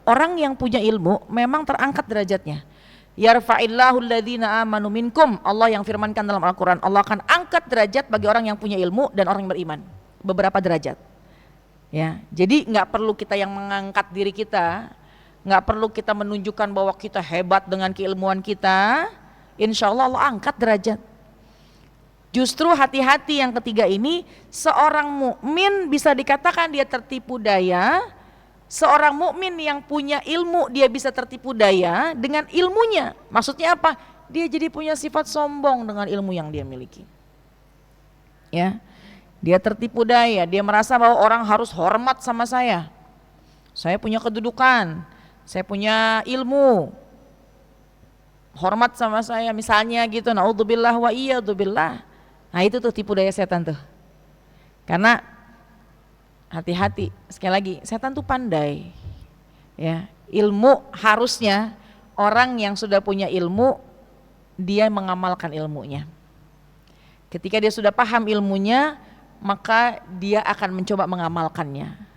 orang yang punya ilmu memang terangkat derajatnya. Yarfa'illahu alladhina amanu minkum, Allah yang firmankan dalam Al-Quran, Allah akan angkat derajat bagi orang yang punya ilmu dan orang yang beriman, beberapa derajat. Ya, jadi nggak perlu kita yang mengangkat diri kita, nggak perlu kita menunjukkan bahwa kita hebat dengan keilmuan kita. Insya Allah Allah angkat derajat. Justru hati-hati yang ketiga ini, seorang mukmin bisa dikatakan dia tertipu daya. Seorang mukmin yang punya ilmu dia bisa tertipu daya dengan ilmunya. Maksudnya apa? Dia jadi punya sifat sombong dengan ilmu yang dia miliki. Ya, dia tertipu daya. Dia merasa bahwa orang harus hormat sama saya. Saya punya kedudukan, saya punya ilmu, hormat sama saya misalnya gitu. Naudzubillah wa iyadzubillah. Nah itu tuh tipu daya setan tuh. Karena hati-hati, sekali lagi setan tuh pandai. Ya, ilmu harusnya orang yang sudah punya ilmu dia mengamalkan ilmunya. Ketika dia sudah paham ilmunya, maka dia akan mencoba mengamalkannya.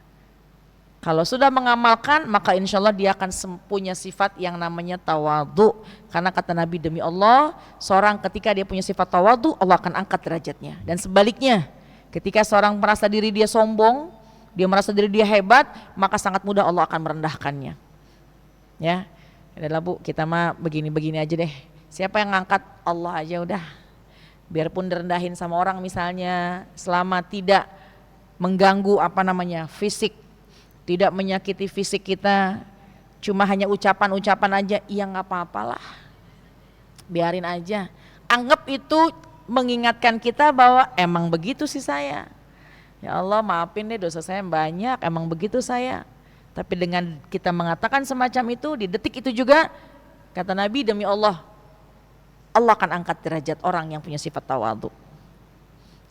Kalau sudah mengamalkan, maka insya Allah dia akan punya sifat yang namanya tawadhu. Karena kata Nabi, demi Allah, seorang ketika dia punya sifat tawadhu, Allah akan angkat derajatnya. Dan sebaliknya, ketika seorang merasa diri dia sombong, dia merasa diri dia hebat, maka sangat mudah Allah akan merendahkannya. Ya, adalah Bu, kita mah begini-begini aja deh. Siapa yang ngangkat? Allah aja udah. Biarpun direndahin sama orang misalnya, selama tidak mengganggu fisik, tidak menyakiti fisik kita, cuma hanya ucapan-ucapan aja, ya nggak apa-apalah, biarin aja. Anggap itu mengingatkan kita bahwa emang begitu sih saya. Ya Allah maafin deh dosa saya banyak, emang begitu saya. Tapi dengan kita mengatakan semacam itu, di detik itu juga kata Nabi, demi Allah, Allah akan angkat derajat orang yang punya sifat tawadhu.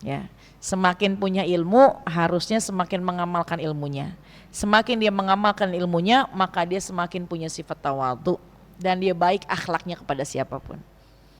Ya, semakin punya ilmu harusnya semakin mengamalkan ilmunya. Semakin dia mengamalkan ilmunya, maka dia semakin punya sifat tawadhu dan dia baik akhlaknya kepada siapapun.